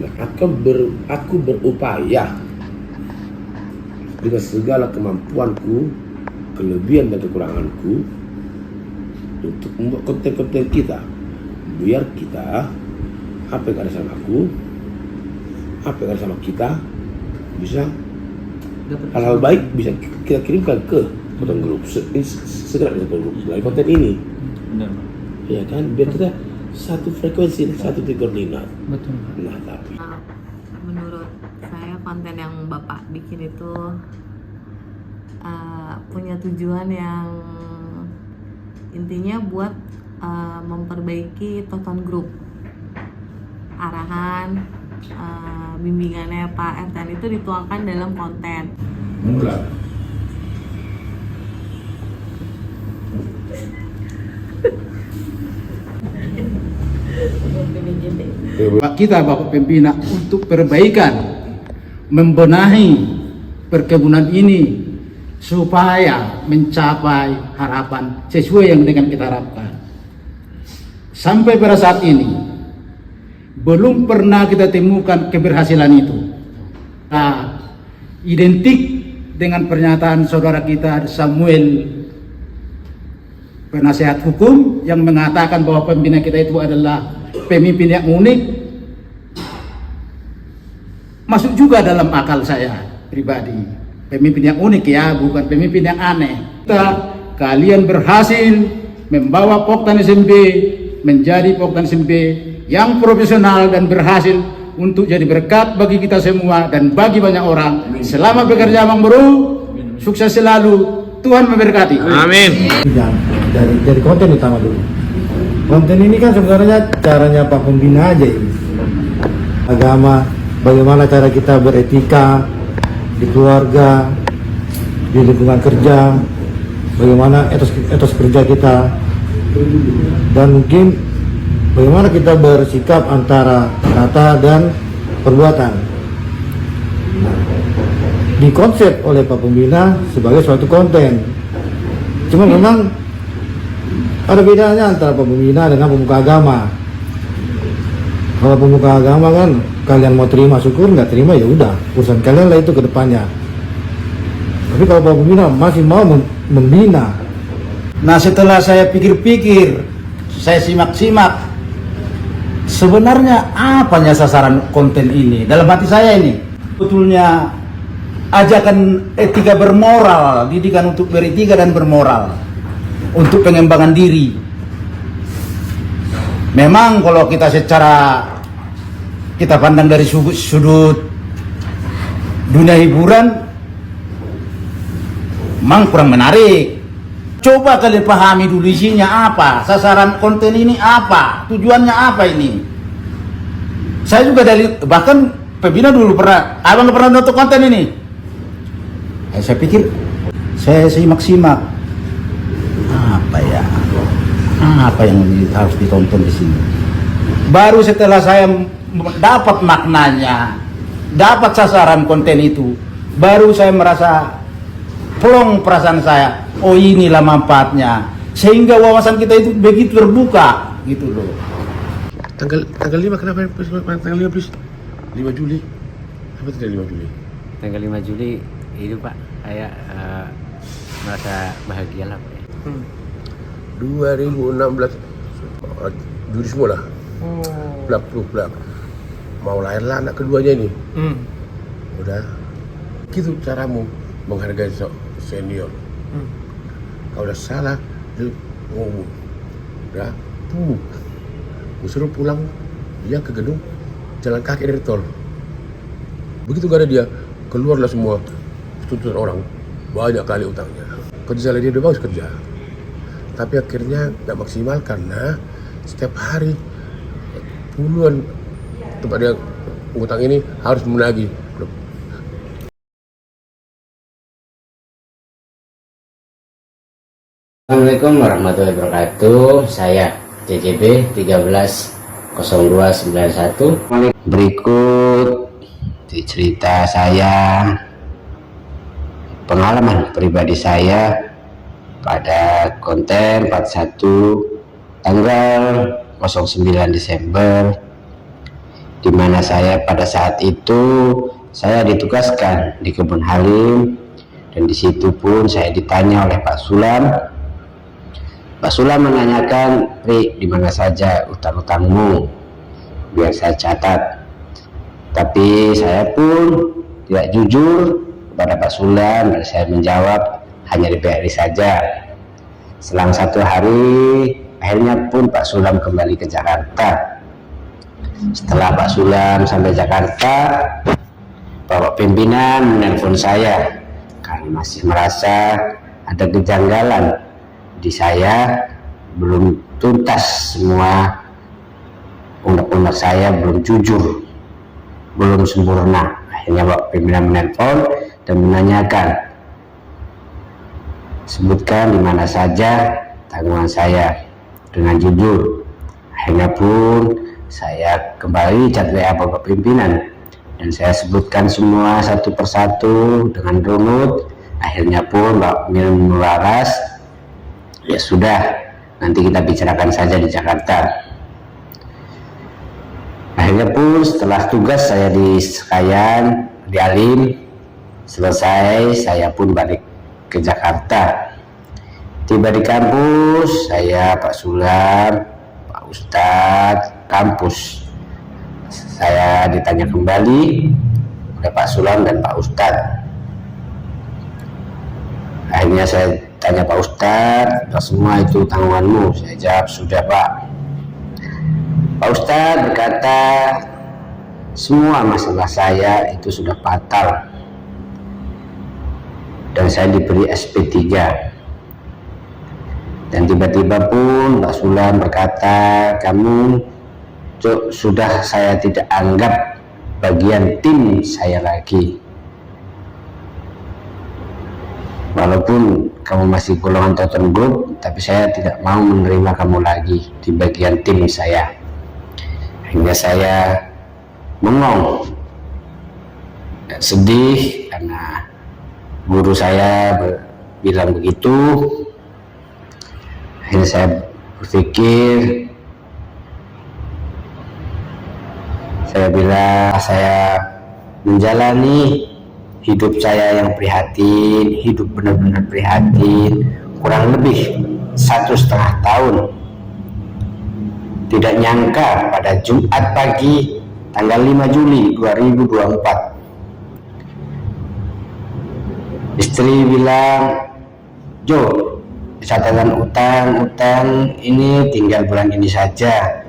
Aku berupaya dengan segala kemampuanku, kelebihan dan kekuranganku untuk membuat konten-konten kita, biar kita, apa yang ada sama aku, apa yang ada sama kita, bisa hal-hal baik bisa kita kirimkan ke konten grup, segera ke konten grup melalui konten ini. Benar. Ya kan, biar kita satu frekuensi, satu koordinat. Betul. Nah, tapi menurut saya konten yang Bapak bikin itu punya tujuan yang intinya buat memperbaiki Toton Group. Arahan bimbingannya Pak Ertan itu dituangkan dalam konten. mulai kita Bapak Pembina untuk perbaikan, membenahi perkebunan ini supaya mencapai harapan sesuai yang dengan kita harapkan. Sampai pada saat ini belum pernah kita temukan keberhasilan itu. Identik dengan pernyataan saudara kita Samuel, penasihat hukum, yang mengatakan bahwa pembina kita itu adalah pemimpin yang unik. Masuk juga dalam akal saya pribadi. Pemimpin yang unik ya, bukan pemimpin yang aneh. Kalian berhasil membawa Poktan SMP menjadi Poktan SMP yang profesional dan berhasil untuk jadi berkat bagi kita semua dan bagi banyak orang. Selamat bekerja Bang Bro, sukses selalu, Tuhan memberkati. amin. Dari konten utama dulu. Konten ini kan sebenarnya caranya Pak Pembina aja ini. Agama, bagaimana cara kita beretika di keluarga, di lingkungan kerja, bagaimana etos kerja kita, dan mungkin bagaimana kita bersikap antara kata dan perbuatan. Nah, dikonsep oleh Pak Pembina sebagai suatu konten. Cuma memang ada bedanya antara pembina dengan pemuka agama. Kalau pemuka agama kan kalian mau terima syukur, nggak terima ya udah, urusan kalian lah itu ke depannya. Tapi kalau Pak Pembina masih mau membina. Nah, setelah saya pikir-pikir, saya simak-simak, sebenarnya apanya sasaran konten ini dalam hati saya ini? Betulnya ajakan etika bermoral, didikan untuk beretika dan bermoral, untuk pengembangan diri. Memang kalau kita secara kita pandang dari sudut dunia hiburan, memang kurang menarik. Coba kalian pahami dulu isinya apa, sasaran konten ini apa, tujuannya apa ini. Saya juga dari, bahkan Pembina dulu pernah, abang pernah nonton konten ini. Saya pikir, saya simak-simak, apa yang harus ditonton di sini. Baru setelah saya dapat maknanya, dapat sasaran konten itu, baru saya merasa plong perasaan saya. Oh, inilah manfaatnya, sehingga wawasan kita itu begitu terbuka gitu loh. Tanggal 5 kenapa tanggal 5 please? 5 Juli. Apa tidak 5 Juli? Tanggal 5 Juli itu Pak, saya merasa bahagia lah Pak. 2016 Juli semua lah. Plak. Mau lahirlah anak keduanya ini. Udah. Gitu caramu menghargai senior. Kalau udah salah, dia ngomong. Udah, gue suruh pulang, dia ke gedung, jalan kaki dari tol. Begitu gak ada dia, keluarlah semua tuntutan orang. Banyak kali utangnya. Kerja dia udah bagus kerja. Tapi akhirnya gak maksimal karena setiap hari puluhan tempat dia utang ini harus menagih. Assalamualaikum warahmatullahi wabarakatuh. Saya CCB 130291. Berikut cerita saya, pengalaman pribadi saya pada konten 41 tanggal 09 Desember di mana saya pada saat itu saya ditugaskan di Kebun Halim, dan di situ pun saya ditanya oleh Pak Sulam. Pak Sulam menanyakan, "Pri, di mana saja utang-utangmu? Biar saya catat." Tapi saya pun tidak jujur kepada Pak Sulam, dan saya menjawab hanya di BRI saja. Selang 1 hari, akhirnya pun Pak Sulam kembali ke Jakarta. Setelah Pak Sulam sampai Jakarta, Bapak pimpinan menelpon saya karena masih merasa ada kejanggalan di saya, belum tuntas semua undang-undang saya, belum jujur, belum sempurna. Akhirnya Bapak pimpinan menelpon dan menanyakan, sebutkan di mana saja tanggungan saya dengan jujur. Akhirnya pun saya kembali chat WA Bapak pimpinan dan saya sebutkan semua satu persatu dengan runut. Akhirnya pun Bapak pimpinan melaras, ya sudah, nanti kita bicarakan saja di Jakarta. Akhirnya pun setelah tugas saya di Sekayan, di Halim selesai, saya pun balik ke Jakarta. Tiba di kampus, saya, Pak Sulam, Pak Ustadz, kampus. Saya ditanya kembali oleh Pak Sulam dan Pak Ustadz. Akhirnya saya tanya Pak Ustadz, semua itu tanggunganmu? Saya jawab, sudah Pak. Pak Ustadz berkata, semua masalah saya itu sudah fatal dan saya diberi SP3. Dan tiba-tiba pun Pak Sulam berkata, kamu sudah saya tidak anggap bagian tim saya lagi. Walaupun kamu masih golongan Totem Group, tapi saya tidak mau menerima kamu lagi di bagian tim saya. Hingga saya bengong dan sedih karena guru saya bilang begitu. Akhirnya saya berpikir, saya bilang saya menjalani hidup saya yang prihatin, hidup benar-benar prihatin, kurang lebih 1,5 tahun. Tidak nyangka pada Jumat pagi tanggal 5 Juli 2024, istri bilang, Jo, catatan utang ini tinggal bulan ini saja,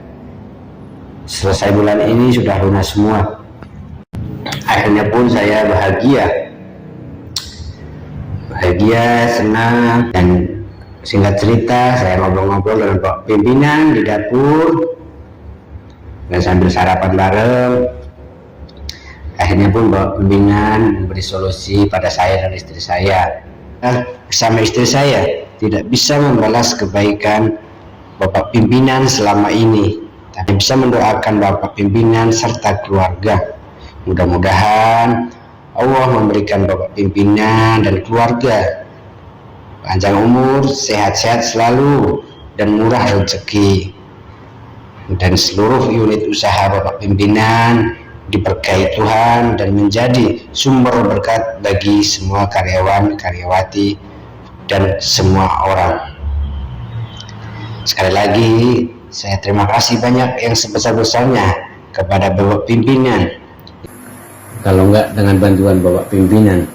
selesai bulan ini sudah lunas semua. Akhirnya pun saya bahagia, senang. Dan singkat cerita, saya ngobrol-ngobrol dengan Pak pimpinan di dapur dan sambil sarapan bareng. Akhirnya pun Bapak pimpinan memberi solusi pada saya dan istri saya. Sama istri saya tidak bisa membalas kebaikan Bapak pimpinan selama ini, tapi bisa mendoakan Bapak pimpinan serta keluarga. Mudah-mudahan Allah memberikan Bapak pimpinan dan keluarga panjang umur, sehat-sehat selalu, dan murah rezeki. Dan seluruh unit usaha Bapak pimpinan diberkahi Tuhan dan menjadi sumber berkat bagi semua karyawan, karyawati, dan semua orang. Sekali lagi, saya terima kasih banyak yang sebesar-besarnya kepada Bapak pimpinan. Kalau enggak dengan bantuan Bapak pimpinan,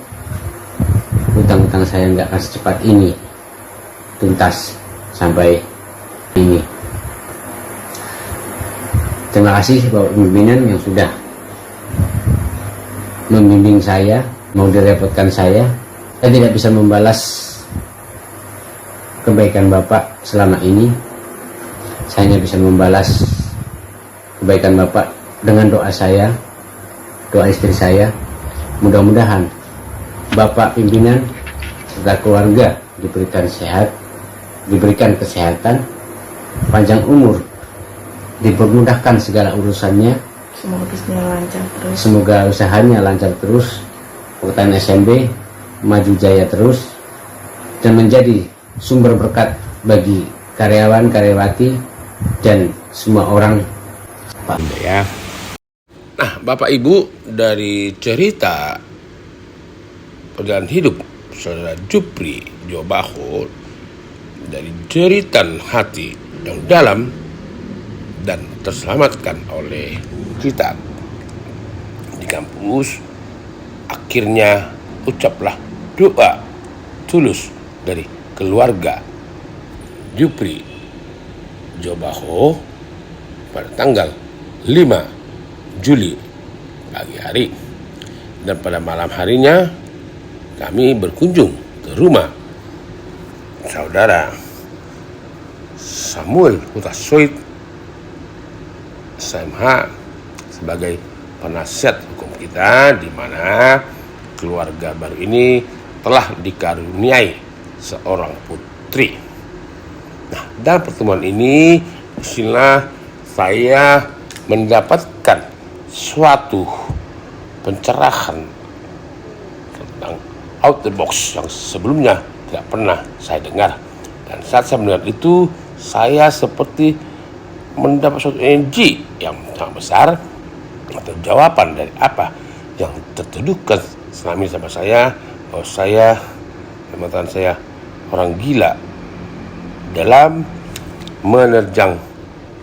utang-utang saya enggak akan secepat ini tuntas sampai ini. Terima kasih Bapak pimpinan yang sudah membimbing saya, mau direpotkan saya. Saya tidak bisa membalas kebaikan Bapak selama ini. Saya hanya bisa membalas kebaikan Bapak dengan doa saya, doa istri saya. Mudah-mudahan Bapak pimpinan serta keluarga diberikan sehat, diberikan kesehatan, panjang umur, dipermudahkan segala urusannya. Semoga bisnisnya lancar terus. Semoga usahanya lancar terus, Pertanian SMB maju jaya terus, dan menjadi sumber berkat bagi karyawan, karyawati, dan semua orang. Ya. Nah, Bapak Ibu, dari cerita perjalanan hidup saudara Jupri Jobaho, dari jeritan hati yang dalam dan terselamatkan oleh kita di kampus, akhirnya ucaplah doa tulus dari keluarga Jupri Jobaho pada tanggal 5 Juli pagi hari, dan pada malam harinya kami berkunjung ke rumah saudara Samuel Hutasoid SMH sebagai penasihat hukum kita, di mana keluarga baru ini telah dikaruniai seorang putri. Nah, dalam pertemuan ini disinilah saya mendapatkan suatu pencerahan tentang out the box yang sebelumnya tidak pernah saya dengar. Dan saat saya mendengar itu, saya seperti mendapat suatu energi yang sangat besar atau jawaban dari apa yang tertuduhkan selama ini sama saya, bahwa saya, teman-teman saya, orang gila dalam menerjang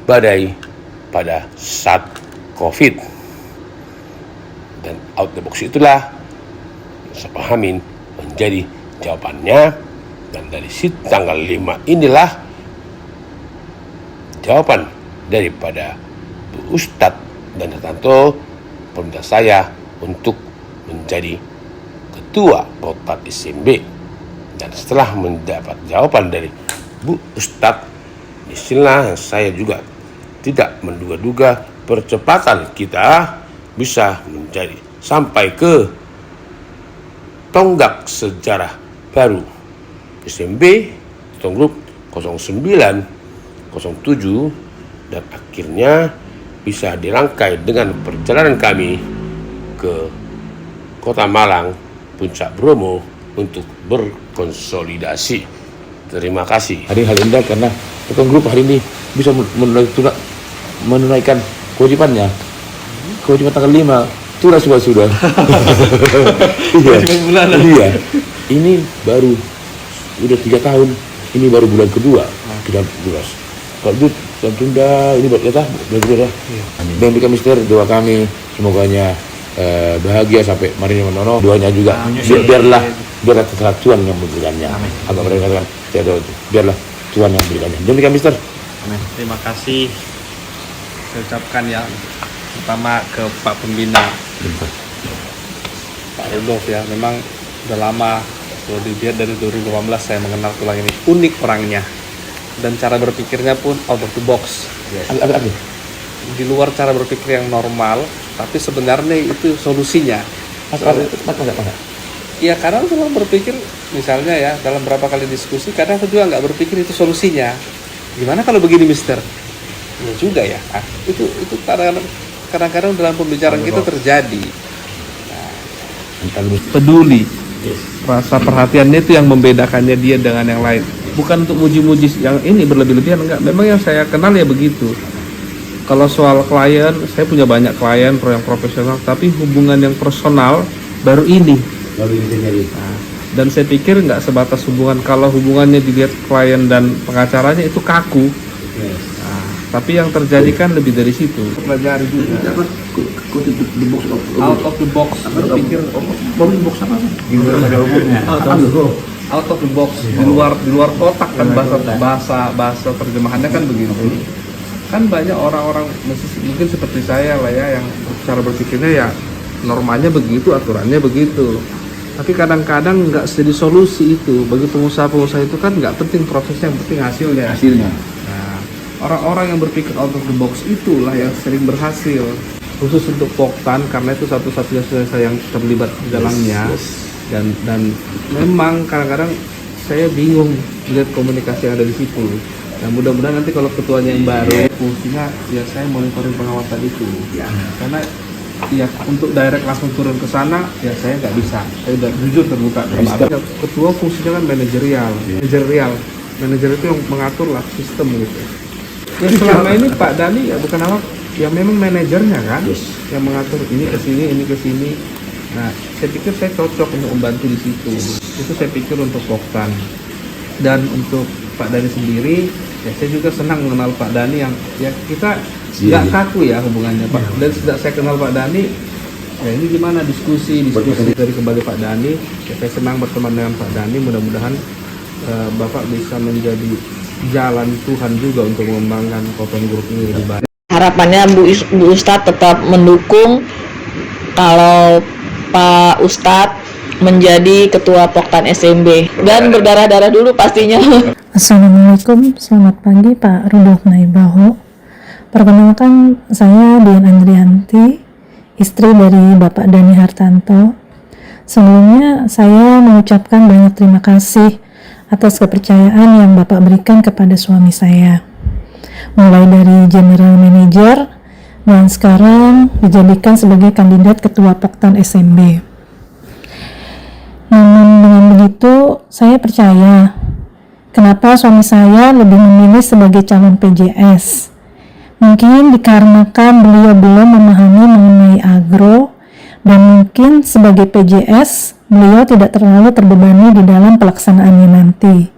badai pada saat COVID. Dan out the box itulah saya pahamin menjadi jawabannya. Dan dari tanggal 5 inilah jawaban daripada Bu Ustadz dan Tanto peminta saya untuk menjadi ketua Potat SMB. Dan setelah mendapat jawaban dari Bu Ustadz, disinilah saya juga tidak menduga-duga percepatan kita bisa menjadi sampai ke tonggak sejarah baru SMB Group 09, 07, dan akhirnya bisa dirangkai dengan perjalanan kami ke Kota Malang, Puncak Bromo untuk berkonsolidasi. Terima kasih. Hari hal indah karena Potong Grup hari ini bisa menunaikan kewajibannya. Kewajiban tanggal 5 tulas sudah. Iya. Ini baru udah 3 tahun. Ini baru bulan kedua kita tulas. Kalau itu tunda ini bulan kedua. Dan berikan mister doa kami semoganya bahagia sampai Marini Manono. Doanya juga biarlah Tuhan yang memberikannya. Agak mereka katakan biarlah Tuhan yang memberikannya. Demikian mister. Terima kasih saya ucapkan yang pertama ke Pak Pembina Pak Rudolf ya. Memang udah lama, kalau dilihat dari 2018 saya mengenal tulang ini. Unik orangnya dan cara berpikirnya pun out of the box. Di luar cara berpikir yang normal, tapi sebenarnya itu solusinya. Iya, kadang kalau berpikir misalnya ya dalam berapa kali diskusi, kadang aku juga nggak berpikir itu solusinya. Gimana kalau begini mister? Ya juga ya. Nah, itu kadang-kadang dalam pembicaraan kita terjadi. Peduli, rasa perhatiannya itu yang membedakannya dia dengan yang lain. Bukan untuk muji-muji yang ini berlebih-lebihan, enggak. Memang yang saya kenal ya begitu. Kalau soal klien, saya punya banyak klien yang profesional, tapi hubungan yang personal baru ini. Nah, dan saya pikir nggak sebatas hubungan. Kalau hubungannya dilihat klien dan pengacaranya itu kaku. Nah, tapi yang terjadi kan lebih dari situ. Pelajari juga. Out of the box. Berpikir out of the box, di luar kotak kan, bahasa terjemahannya kan begitu. Kan banyak orang-orang mungkin seperti saya lah ya, yang cara berpikirnya ya normanya begitu, aturannya begitu. Tapi kadang-kadang nggak jadi solusi itu. Bagi pengusaha-pengusaha itu kan nggak penting prosesnya, yang penting hasilnya. Nah, orang-orang yang berpikir out of the box itulah yang sering berhasil. Khusus untuk Poktan, karena itu satu-satunya saya yang terlibat di dalamnya. Dan memang kadang-kadang saya bingung melihat komunikasi yang ada di situ. Dan mudah-mudahan nanti kalau ketuanya yang baru, fungsinya ya saya monitoring pengawasan itu. Karena ya untuk direct langsung turun ke sana ya saya nggak bisa. Saya udah jujur terbuka. Ketua fungsinya kan manajerial itu yang mengatur lah sistem gitu. Ya selama ini Pak Dani ya bukan apa, ya memang manajernya kan yang mengatur ini ke sini, ini ke sini. Nah, saya pikir saya cocok untuk membantu di situ. Itu saya pikir untuk Poktan. Dan untuk Pak Dhani sendiri, ya saya juga senang mengenal Pak Dhani yang ya kita nggak kaku ya hubungannya Pak. Dan sejak saya kenal Pak Dhani, ya ini gimana diskusi dari kembali Pak Dhani. Ya, saya senang berteman dengan Pak Dhani. Mudah-mudahan Bapak bisa menjadi jalan Tuhan juga untuk mengembangkan Cotton Group ini lebih baik. Harapannya Bu Ustadz tetap mendukung kalau Pak Ustadz menjadi ketua Poktan SMB dan berdarah-darah dulu pastinya. Assalamualaikum, selamat pagi Pak Rudolf Naibaho. Perkenalkan, saya Dian Andrianti, istri dari Bapak Dhani Hartanto. Sebelumnya saya mengucapkan banyak terima kasih atas kepercayaan yang Bapak berikan kepada suami saya. Mulai dari General Manager dan sekarang dijadikan sebagai kandidat ketua Poktan SMB. Namun dengan begitu, saya percaya kenapa suami saya lebih memilih sebagai calon PJS. Mungkin dikarenakan beliau belum memahami mengenai agro, dan mungkin sebagai PJS, beliau tidak terlalu terbebani di dalam pelaksanaannya nanti.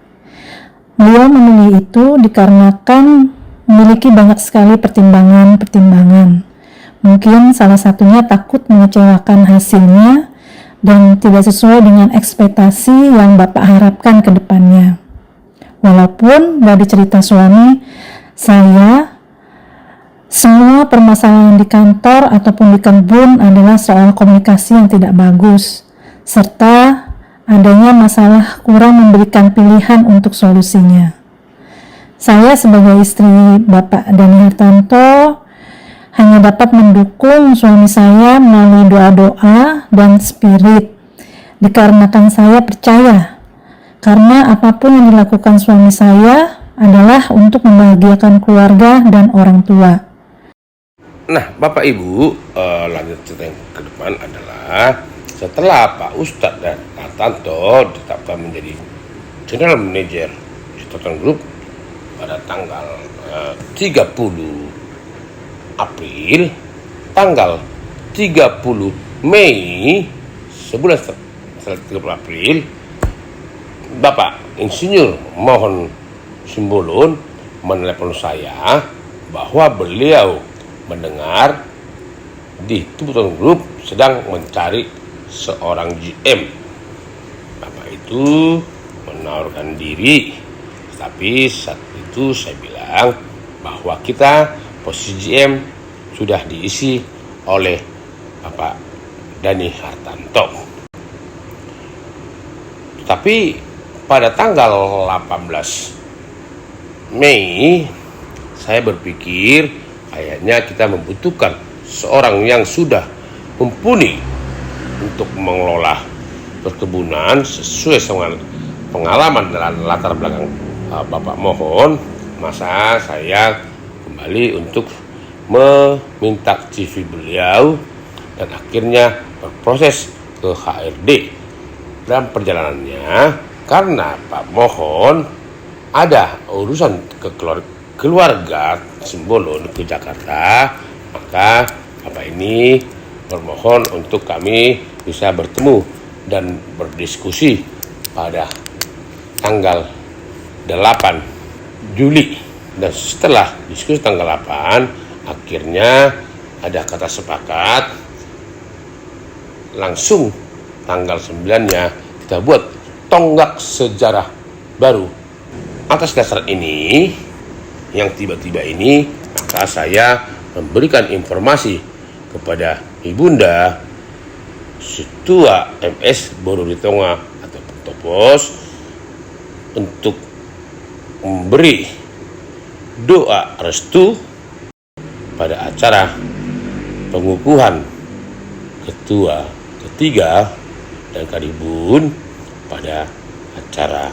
Beliau memilih itu dikarenakan memiliki banyak sekali pertimbangan-pertimbangan. Mungkin salah satunya takut mengecewakan hasilnya dan tidak sesuai dengan ekspektasi yang Bapak harapkan ke depannya. Walaupun dari cerita suami saya, semua permasalahan di kantor ataupun di kebun adalah soal komunikasi yang tidak bagus, serta adanya masalah kurang memberikan pilihan untuk solusinya. Saya sebagai istri Bapak Dhani Hartanto hanya dapat mendukung suami saya melalui doa-doa dan spirit, dikarenakan saya percaya karena apapun yang dilakukan suami saya adalah untuk membahagiakan keluarga dan orang tua. Nah, Bapak Ibu, lanjut cerita yang ke depan adalah setelah Pak Ustadz dan Hartanto ditetapkan menjadi General Manager di Cotton Group pada tanggal 30 April, tanggal 30 Mei, sebulan setelah 30 April, Bapak Insinyur Mohon Simbolon menelepon saya bahwa beliau mendengar di Cotton Group sedang mencari seorang GM. Bapak itu menawarkan diri, tapi saat itu saya bilang bahwa kita posisi GM sudah diisi oleh Bapak Dhani Hartanto. Tapi pada tanggal 18 Mei saya berpikir kayaknya kita membutuhkan seorang yang sudah mumpuni untuk mengelola perkebunan sesuai dengan pengalaman dan latar belakang Bapak Mohon. Masa saya kembali untuk meminta CV beliau dan akhirnya berproses ke HRD. Dalam perjalanannya, karena Pak Mohon ada urusan ke keluarga Simbolon ke Jakarta, maka Bapak ini bermohon untuk kami bisa bertemu dan berdiskusi pada tanggal 8 Juli. Dan setelah diskusi tanggal 8, akhirnya ada kata sepakat, langsung tanggal 9-nya kita buat tonggak sejarah baru. Atas dasar ini, yang tiba-tiba ini, maka saya memberikan informasi kepada Ibunda Ketua MS Boruritonga atau Topos untuk memberi doa restu pada acara pengukuhan ketua ketiga dan Kadibun. Pada acara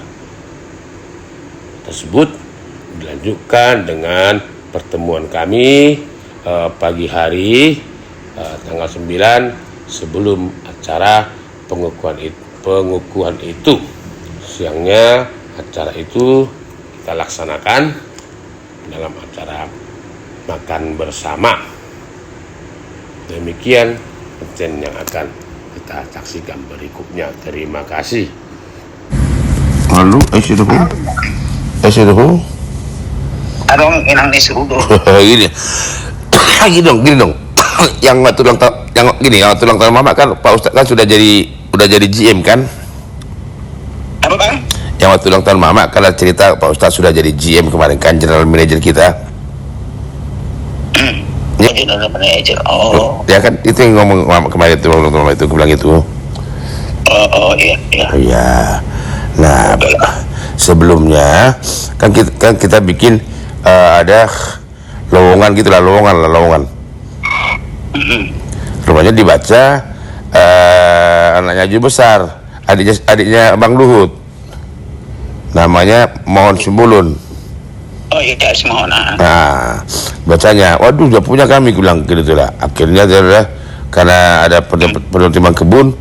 tersebut dilanjutkan dengan pertemuan kami pagi hari tanggal 9 sebelum acara pengukuhan itu. Siangnya acara itu kita laksanakan dalam acara makan bersama. Demikian konten yang akan kita saksikan berikutnya. Terima kasih. Lalu, Arong inang isudo. gini, gini dong. Yang waktu ulang tahun, waktu ulang tahun Mama kan Pak Ustadz kan udah jadi GM kan? Apa bang? Yang waktu ulang tahun Mama kan ada cerita Pak Ustadz sudah jadi GM kemarin kan, General Manager kita. General Manager. Oh. Ya kan itu yang ngomong kemarin itu ulang tahun Mama itu, gue bilang itu. Oh iya. Iya. Nah, sebelumnya kan kita bikin ada lowongan gitulah, lowongan. Rumahnya dibaca anaknya Haji Besar, adiknya Bang Luhut, namanya Mohon Sumbulun. Oh iya, Mohon. Nah, bacanya, waduh, udah punya kami, bilang gitu lah. Akhirnya karena ada penertiban kebun,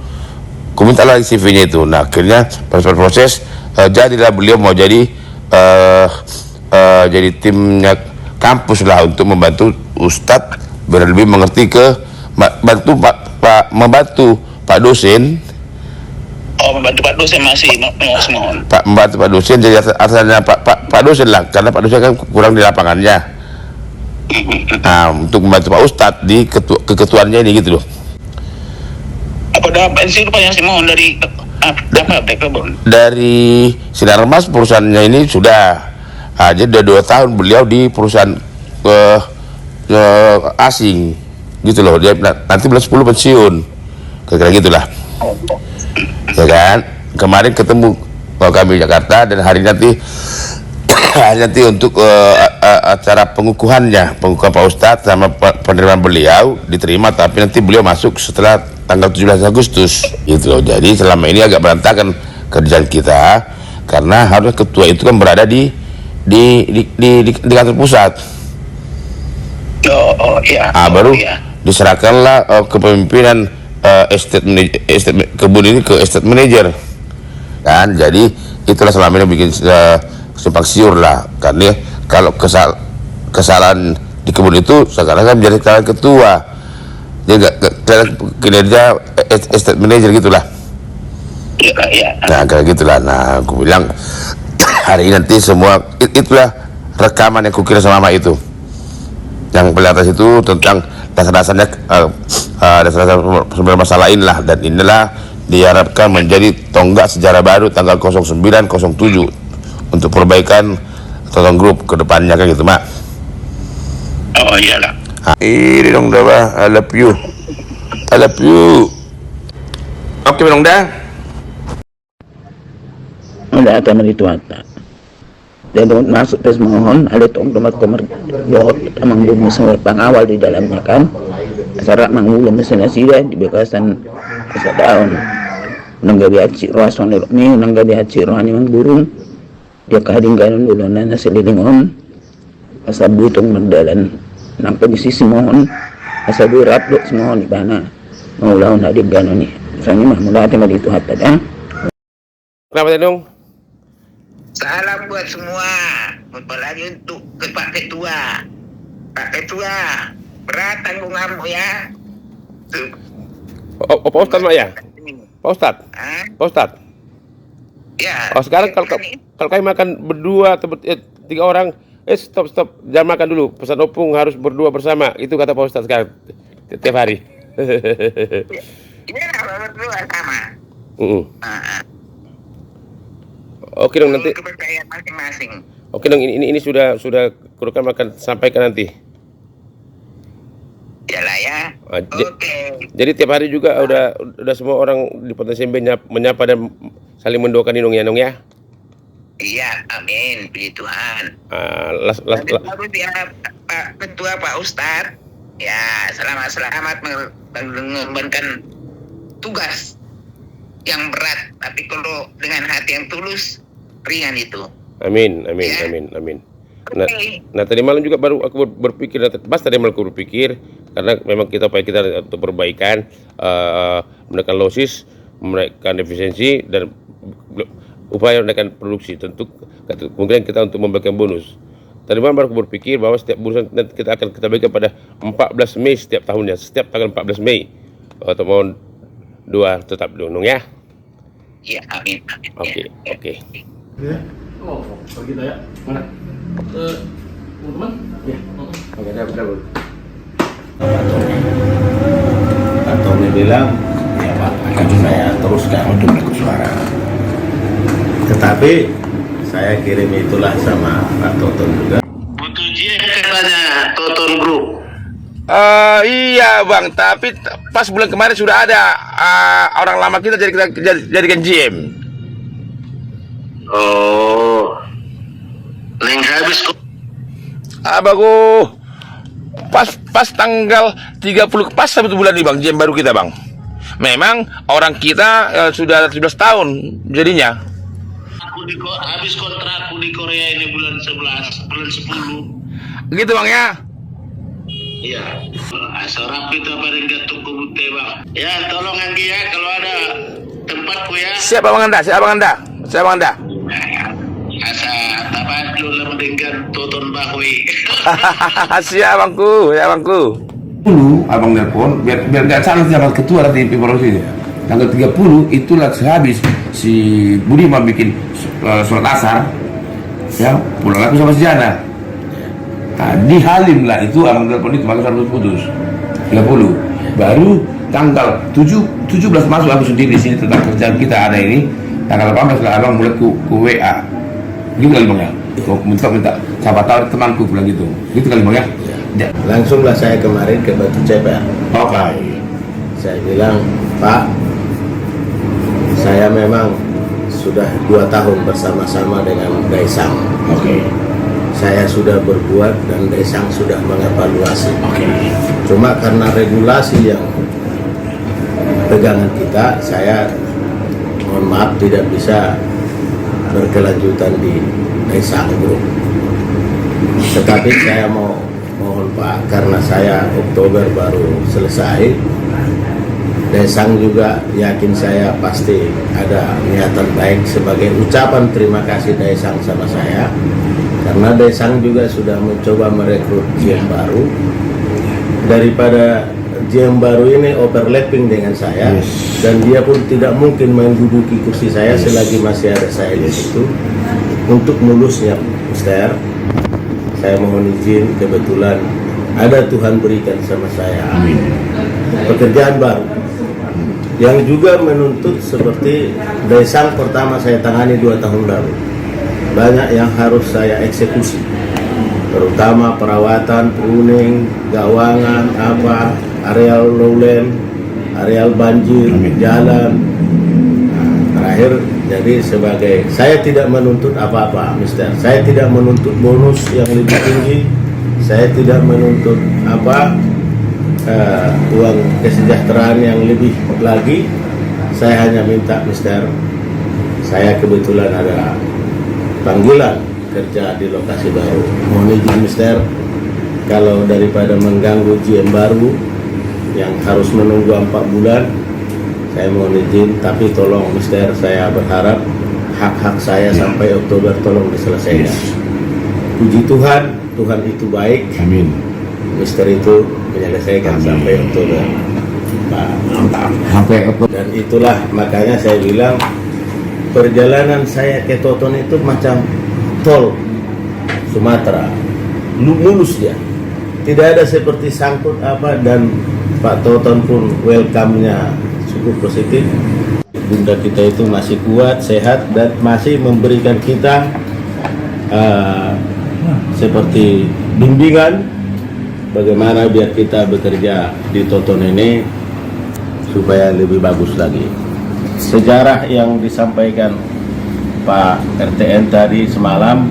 aku mintalah CV-nya itu. Nah, akhirnya proses jadilah beliau mau jadi timnya kampus lah untuk membantu Ustadz biar lebih mengerti membantu Pak dosen. Oh, membantu Pak dosen masih Mohon. Membantu Pak dosen jadi asalnya Pak dosen lah, karena Pak dosen kan kurang di lapangannya. Nah, untuk membantu Pak Ustadz di keketuannya ini gitu loh. Apa udah pensiun Pak yang Mohon dari kebun? Dari Sinar Mas perusahaannya ini sudah. Jadi udah 2 tahun beliau di perusahaan asing gitu loh. Dia nanti bulan 10 pensiun, kira-kira gitulah. Ya kan, kemarin ketemu kami di Jakarta, dan hari nanti untuk acara pengukuhan Pak Ustadz sama penerimaan beliau diterima, tapi nanti beliau masuk setelah tanggal 17 Agustus gitu loh. Jadi selama ini agak berantakan kerjaan kita karena harus ketua itu kan berada di kantor pusat. Iya. Baru iya. diserahkanlah kepemimpinan kebun ini ke estate manager kan. Jadi itulah selama ini bikin simpang siur lah, karena kalau kesalahan di kebun itu sekarang kan menjadi kesalahan ketua, dia nggak kinerja estate manager gitulah. Iya. Nah kayak gitulah. Nah aku bilang hari ini nanti semua itulah rekaman yang kukira sama Mama itu, yang paling atas itu tentang dasar-dasarnya, dasar-dasar sumber masalah inilah, dan inilah diharapkan menjadi tonggak sejarah baru tanggal 09/07 untuk perbaikan Tonton Group ke depannya kan gitu, Mak. Oh iyalah. Ini dong dah, Bah. I love you. Oke, dong dah. Udah akan itu ada. Dan masuk tes Mohon ada tong-tong kamar bot amang bumi semua pengawal di dalamnya kan. Acara mangulum mesin sida di bekasan asa daun. Nanggabi aci rason ni nanggabi aci rohani mang burung. Dia kading ganon bulan na selilingon. Asa butong mendalan nampak di sisi Mohon. Asa berat dok semua di bana. Mau lawan adik ganon ni. Soalnya mah mulai tema itu hatta dah. Kenapa dong? Salam buat semua, apalagi untuk ke Pak Ketua. Pak Ketua, berat tanggunganmu ya. Pak Ustadz, Mak ya? Pak Ustadz? Pak Ustadz? Ya. Sekarang kalau kami makan berdua atau 3 orang, stop, jangan makan dulu. Pesan opung harus berdua bersama. Itu kata Pak Ustadz sekarang tiap hari. Iya, berdua sama. Oke dong, nanti. Kepercayaan masing-masing. Oke dong, ini sudah kurukan makan sampaikan nanti. Yalah ya. Oke. Jadi tiap hari juga udah semua orang di Potensi SMB menyapa dan saling mendoakan ini ya, Nong ya. Iya, amin, puji Tuhan. Lalu dia Pak Ketua, Pak Ustadz, ya selamat mengembankan tugas yang berat, tapi kalau dengan hati yang tulus ringan itu. Amin. Nah, tadi malam juga baru aku berpikir, tadi malam aku berpikir karena memang kita untuk perbaikan, menekan losis, menaikkan efisiensi dan upaya menaikkan produksi. Tentu kemudian kita untuk memberikan bonus. Tadi malam baru aku berpikir bahwa setiap bulan nanti kita akan kita berikan pada 14 Mei setiap tahunnya, setiap tanggal 14 Mei. Untuk mohon doa tetap dunung ya. Ya, amin. Oke. Oh, pergi ya. Mana? Teman-teman? Ya. Oke, dah. Pak Tommy bilang, ya Pak, akan saya teruskan untuk berikut suara. Tetapi saya kirim itulah sama Pak Toton juga. Butuh JM katanya, Toton Group. Iya bang, tapi pas bulan kemarin sudah ada orang lama kita jadikan GM. Oh, neng habis kok. Bagus. Pas tanggal 30 pas satu bulan ini bang, GM baru kita bang. Memang orang kita sudah 17 tahun jadinya. Habis kontrakku di Korea ini bulan 11, bulan 10. Gitu bang ya. Iya. Asal rapi itu apa yang jatuh ke bute bang. Ya tolong Anggi ya kalau ada tempatku ya. Siap abang anda. Asa tabaju lemdengan Toton Bahui. Siap abangku. Dulu abang nelpon biar nggak salah sama ketua nanti evaluasinya. Tanggal 30 itulah sehabis si Budiman bikin sholat asar, ya pulang aku sama si Jana. Nah, di Halim lah itu abang telepon itu maka harus putus 30. Baru tanggal 17 masuk aku sendiri di sini tentang kerjaan kita ada ini. Tanggal 18 lah abang mulai ku WA. Gitu kali bang ya. Minta siapa tahu temanku bilang gitu. Gitu kali bang ya. Langsunglah saya kemarin ke Batu Ceper. Oke. Saya bilang, Pak, saya memang sudah 2 tahun bersama-sama dengan Daesang. Oke. Saya sudah berbuat dan Daesang sudah mengevaluasi. Oke. Cuma karena regulasi yang pegangan kita, saya mohon maaf tidak bisa berkelanjutan di Daesang Group. Tetapi saya mohon Pak, karena saya Oktober baru selesai, Daesang juga yakin saya pasti ada niatan baik sebagai ucapan terima kasih Daesang sama saya, karena Daesang juga sudah mencoba merekrut GM baru. Daripada GM baru ini overlapping dengan saya, dan dia pun tidak mungkin menduduki kursi saya selagi masih ada saya di situ. Untuk mulusnya Mister, saya mohon izin, kebetulan ada Tuhan berikan sama saya pekerjaan baru yang juga menuntut seperti Daesang pertama saya tangani 2 tahun lalu. Banyak yang harus saya eksekusi, terutama perawatan, pruning, gawangan, areal lowland, areal banjir, jalan. Nah, terakhir, jadi sebagai saya tidak menuntut apa-apa, Mister. Saya tidak menuntut bonus yang lebih tinggi. Saya tidak menuntut uang kesejahteraan yang lebih lagi. Saya hanya minta, Mister, saya kebetulan ada panggilan kerja di lokasi baru. Mohon izin, Mister, kalau daripada mengganggu GM baru yang harus menunggu 4 bulan, saya mohon izin. Tapi tolong, Mister, saya berharap hak-hak saya sampai Oktober tolong diselesaikan. Puji Tuhan, Tuhan itu baik. Amin. Mister itu menyelesaikan sampai Oktober. Mantap. Sampai Oktober. Dan itulah makanya saya bilang perjalanan saya ke Toton itu macam tol Sumatera, mulus dia, tidak ada seperti sangkut apa. Dan Pak Toton pun welcome-nya cukup positif. Bunda kita itu masih kuat, sehat, dan masih memberikan kita seperti bimbingan bagaimana biar kita bekerja di Toton ini supaya lebih bagus lagi. Sejarah yang disampaikan Pak RTN tadi semalam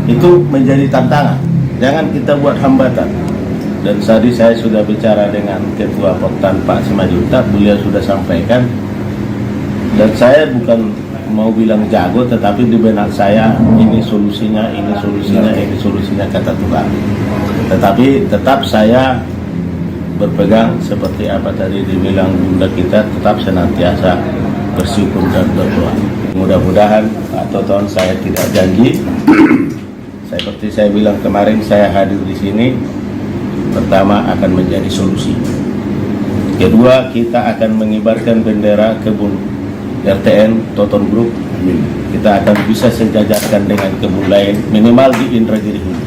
itu menjadi tantangan, jangan kita buat hambatan. Dan tadi saya sudah bicara dengan Ketua Poktan Pak Simajuta, beliau sudah sampaikan, dan saya bukan mau bilang jago, tetapi di benak saya ini solusinya, ini solusinya, ini solusinya, kata Tuhan. Tetapi tetap saya berpegang seperti apa tadi dibilang Bunda kita, tetap senantiasa bersyukur dan berdoa. Mudah-mudahan Pak Toton, saya tidak janji Seperti saya bilang kemarin, saya hadir di sini. Pertama, akan menjadi solusi. Kedua, kita akan mengibarkan bendera kebun RTN Toton Group. Kita akan bisa sejajarkan dengan kebun lain, minimal di Indragiri Hulu.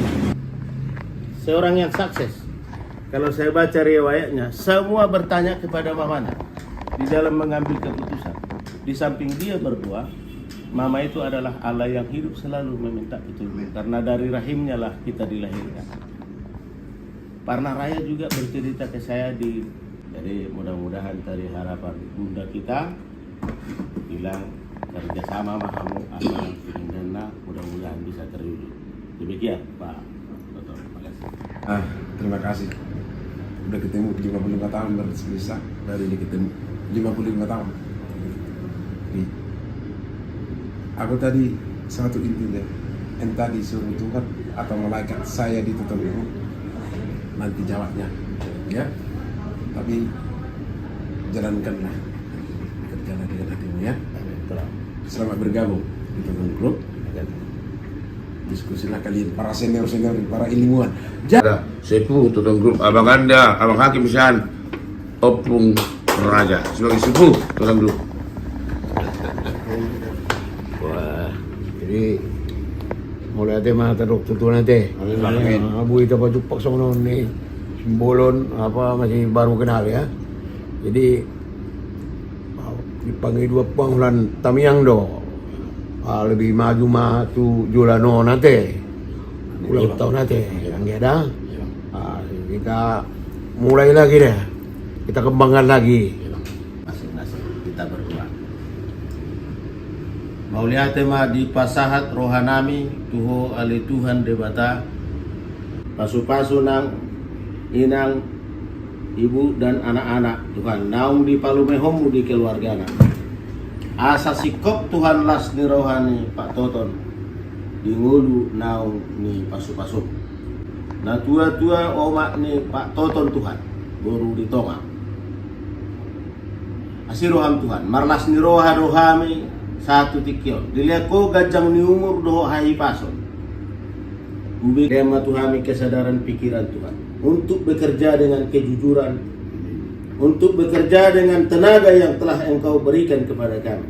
Seorang yang sukses, kalau saya baca riwayatnya, semua bertanya kepada mamanya di dalam mengambil keputusan. Di samping dia berdua, mama itu adalah Allah yang hidup selalu meminta petunjuk, karena dari rahimnya lah kita dilahirkan. Parna Raya juga bercerita ke saya jadi mudah-mudahan dari harapan bunda kita bilang kerjasama mahamu akan dana mudah-mudahan bisa terwujud. Demikian Pak Toto. Terima kasih. Terima kasih. Udah ketemu 55 tahun bisa dari ini ketemu 55 tahun. Aku tadi satu intinya, entah disuruh Tuhan atau malaikat saya ditutup itu, nanti jawabnya, ya. Tapi jalankanlah kerjalah dengan hatimu, ya. Selamat bergabung di Toton Group. Diskusilah kalian para senior, para ilmuwan. Ada sepuh Toton Group, Abang Anda, Abang Hakim San, Opung Raja sebagai sepuh Toton Group. Jadi mulai ate mah teruk tutu nanti. Abu itu baju pak sono ni simbolon apa masih baru kenal ya. Jadi dipanggil dua panggilan Tamiang do. Lebih maju mah tu Julano nanti. Ulang tahun nanti yang ada. Kita mulai lagi deh. Kita kembangkan lagi. Masing-masing kita berdua. Maulia tema di pasahat rohanami tuho ali Tuhan debata pasu-pasu nang inang ibu dan anak-anak Tuhan naung di palumehom di keluargana asa sikop Tuhan las ni rohani Pak Toton di ngulu naung ni pasu-pasu na tua-tua omak ni Pak Toton Tuhan baru di tonga asiroham Tuhan marlas ni rohami satu tikyo dilihat ko gajang ni umur doho hai pason ubi kema Tuhami kesadaran pikiran Tuhan untuk bekerja dengan kejujuran, untuk bekerja dengan tenaga yang telah Engkau berikan kepada kami.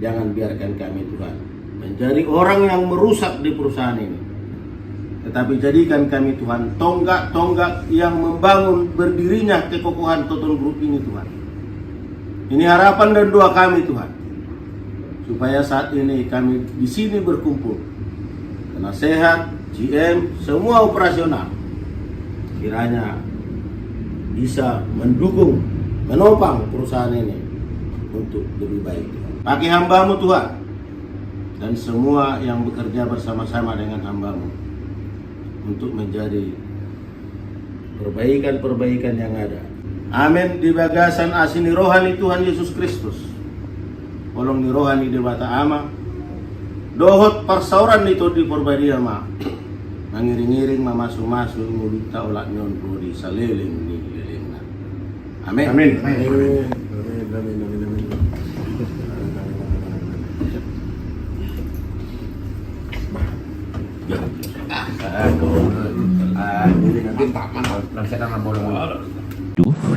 Jangan biarkan kami Tuhan menjadi orang yang merusak di perusahaan ini, tetapi jadikan kami Tuhan tonggak-tonggak yang membangun berdirinya kekokohan Toton Group ini Tuhan. Ini harapan dan doa kami Tuhan, supaya saat ini kami di sini berkumpul, penasehat, GM, semua operasional, kiranya bisa mendukung, menopang perusahaan ini untuk lebih baik. Pakai hamba-Mu Tuhan, dan semua yang bekerja bersama-sama dengan hamba-Mu untuk menjadi perbaikan-perbaikan yang ada. Amin. Di bagasan asini rohani Tuhan Yesus Kristus, kolong ni rohani debata ama dohot persauran itu di perbadi ama mangiring-iring mamasu-masu ngulita ulak nyon di saliling ni lilingna. Amin. Amin. Amin.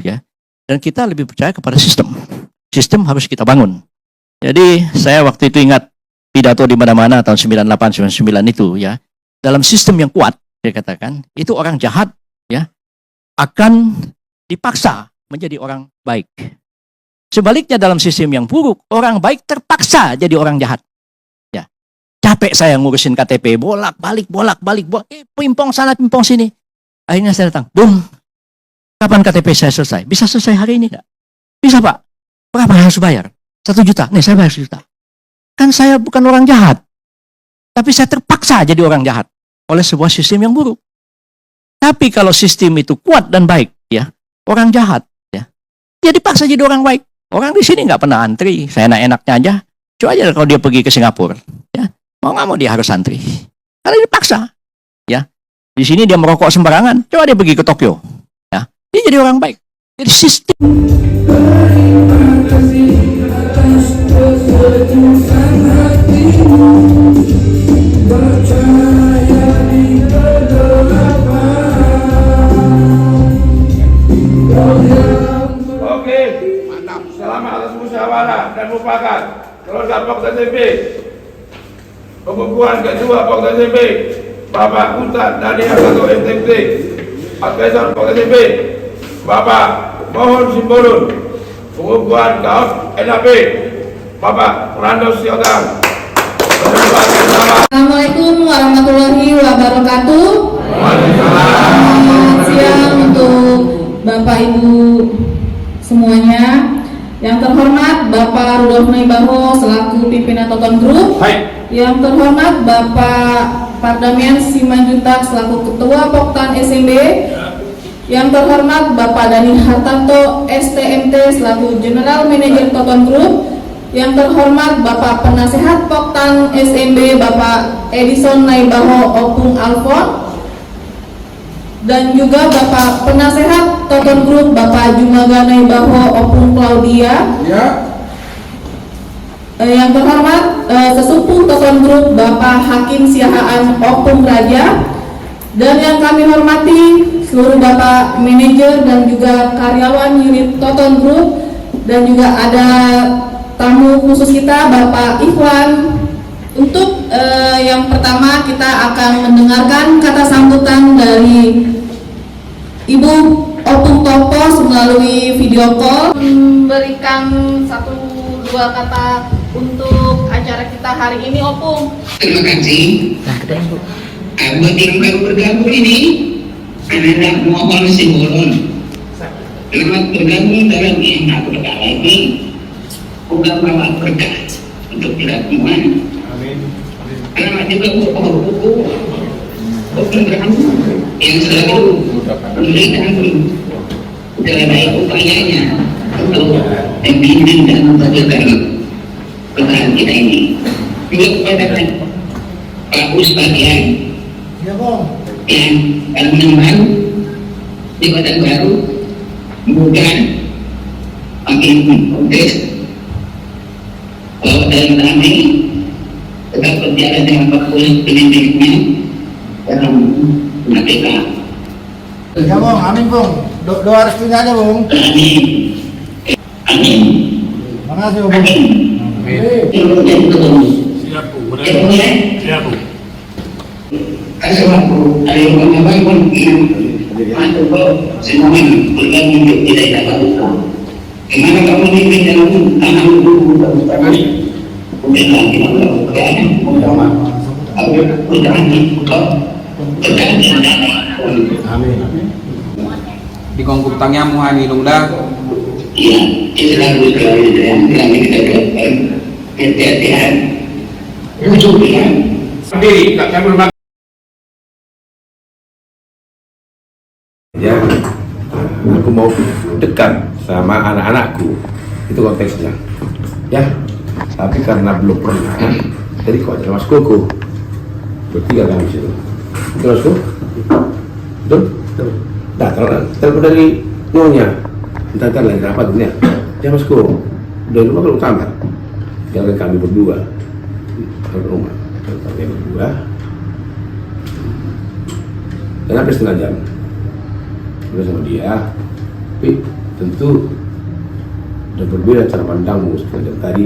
Ya. Dan kita lebih percaya kepada sistem. Sistem harus kita bangun. Jadi saya waktu itu ingat pidato di mana-mana tahun 98 99 itu ya. Dalam sistem yang kuat dia katakan, itu orang jahat ya akan dipaksa menjadi orang baik. Sebaliknya dalam sistem yang buruk, orang baik terpaksa jadi orang jahat. Ya. Capek saya ngurusin KTP, bolak-balik, pimpong sana, pimpong sini. Akhirnya saya datang, Bung, kapan KTP saya selesai? Bisa selesai hari ini enggak? Bisa Pak. Berapa harus bayar? 1 juta. Nih saya bayar 1 juta. Kan saya bukan orang jahat. Tapi saya terpaksa jadi orang jahat oleh sebuah sistem yang buruk. Tapi kalau sistem itu kuat dan baik, ya, orang jahat, ya, dia dipaksa jadi orang baik. Orang di sini nggak pernah antri, saya enak-enaknya aja. Coba aja kalau dia pergi ke Singapura, ya, mau nggak mau dia harus antri. Karena dipaksa, ya. Di sini dia merokok sembarangan, coba dia pergi ke Tokyo, ya, dia jadi orang baik. Jadi sistem. Percaya selama atas musyawarah dan mufakat keluarga Poktan SMP. Pengukuhan ketua Poktan SMP Bapak Ustadz Daniel Satu MTMT Advisor Poktan SMP Bapak Mohon Simbolun. Pengukuhan kaos NAP Bapak Rando Siotang. Assalamualaikum warahmatullahi wabarakatuh. Selamat siang untuk Bapak Ibu semuanya. Yang terhormat Bapak Rudolf Naibaho selaku pimpinan Toton Group. Yang terhormat Bapak Pardamian Simanjuntak selaku Ketua Poktan SMB. Yang terhormat Bapak Dani Hartanto STMT selaku General Manager Toton Group. Yang terhormat Bapak Penasehat Poktan SMB Bapak Edison Naibaho Opung Alfon, dan juga Bapak Penasehat Toton Group Bapak Jumaga Naibaho Opung Claudia. Yang terhormat Sesepuh Toton Group Bapak Hakim Siahaan Opung Raja, dan yang kami hormati seluruh Bapak manajer dan juga karyawan unit Toton Group, dan juga ada tamu khusus kita Bapak Ikhwan. Untuk yang pertama kita akan mendengarkan kata sambutan dari Ibu Opung Topos melalui video call, memberikan 1-2 kata untuk acara kita hari ini. Opung. Terima kasih. Buat yang baru bergabung ini, anak-anak mohon Simbolon. Selamat bergabung dalam yang aku perkara ini. Udah bawa berkah untuk kita semua. Selamat juga buku-buku program yang selalu memberikan segala baik upayanya untuk membimbing dan membagikan pekerjaan kita ini. Juga kepada Pak Ustadz yang dalam baru, jabatan baru, bukan makin progres. Kalau dalam kami tetap berjalan dengan bagus pendidikannya dalam KPK. Ya Bung, amin Bung. Doa restunya aja Bung. Amin. Amin. Makasih Bung. Amin. Siap Bu. Siap Bu. Assalamualaikum. Semuanya bergabung tidak dapat buka. Gimana kamu memimpin dalam tanah dulu bukan lagi Di kongkup tangnya muhani lungda. Iya, selalu kami kita doakan hati-hatian, wujudian. Sendiri, kami bermakna. Ya, aku mau dekat sama anak-anakku, itu konteksnya. Ya, tapi karena belum pernah, jadi kok ada Mas Koko bertiga kami situ. Terus tuh, betul? Nah, telepon dari nyonya, entar lagi rapat dunia. Ya Mas Koko, dari rumah ke kamar, tinggal kami berdua ke rumah, kami berdua. Dan hampir setengah jam bersama dia, tapi tentu udah berbeda cara pandangmu sepanjang tadi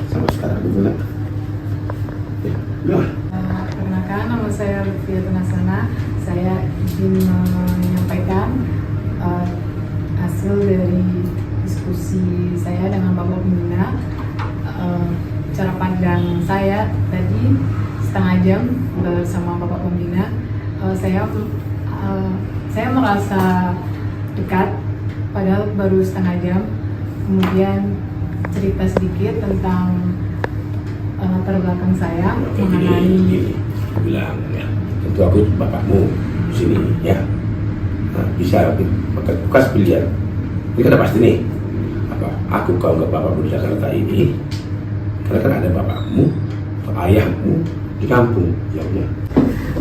sama sekarang, betul nggak? Ya, udah. Perkenalkan, nama saya Lutfia Tunasana. Saya izin menyampaikan hasil dari diskusi saya dengan Bapak Pembina. Cara pandang saya tadi setengah jam bersama Bapak Pembina. Saya merasa dekat, padahal baru setengah jam. Kemudian cerita sedikit tentang latar belakang saya mengenai. Bilang ya, tentu aku bapakmu di sini ya. Nah, bisa bekas pilihan. Ini kan pasti nih. Apa? Aku kau nggak bapakmu di Jakarta ini, karena kan ada bapakmu atau ayahmu di kampung, jauhnya.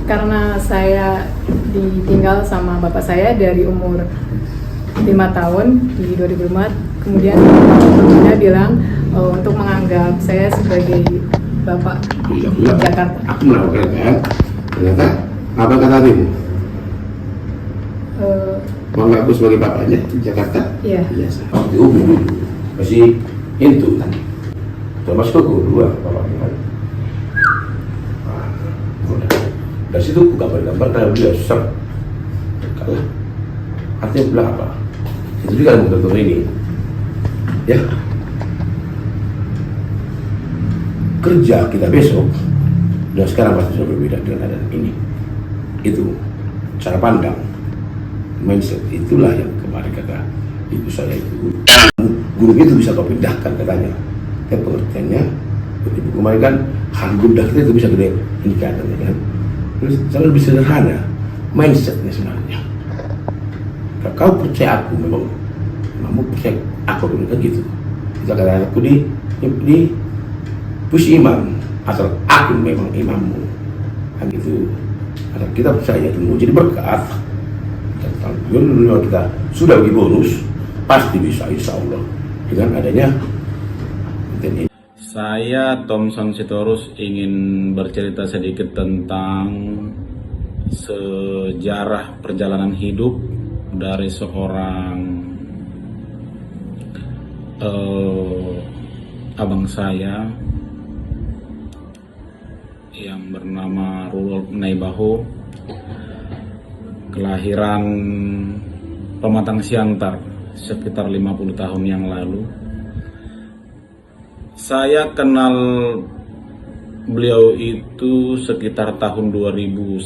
Karena saya ditinggal sama bapak saya dari umur 5 tahun di 2004, kemudian dia bilang untuk menganggap saya sebagai bapak di Jakarta. Aku melakukan kan, ternyata apa kata ibu? Mengaku sebagai bapaknya di Jakarta. Iya. Biasa. Diumum. masih itu termasuk aku dua bapaknya kan. Dari situ aku gambar-gambar karena beliau susah kalah. Artinya bilang apa? Itu juga membentuk ini ya, kerja kita besok dan sekarang pasti sudah berbeda dengan keadaan ini. Itu cara pandang, mindset, itulah yang kemarin kata ibu saya itu, guru itu bisa kau pindahkan katanya. Dan pengertiannya ibu kemarin kan hal gundah kita itu bisa gede ini katanya kan. Terus cara lebih sederhana mindsetnya sebenarnya. Kalau kau percaya aku, memang kamu percaya aku kan gitu. Kita kata aku di push imam asal aku memang imammu kan gitu. Asal kita percaya dulu jadi berkat. Dan kalau kita sudah bagi bonus pasti bisa insya Allah dengan adanya ini. Saya Thomson Sitorus ingin bercerita sedikit tentang sejarah perjalanan hidup dari seorang abang saya yang bernama Rudolf Naibaho, kelahiran Pematang Siantar sekitar 50 tahun yang lalu. Saya kenal beliau itu sekitar tahun 2001,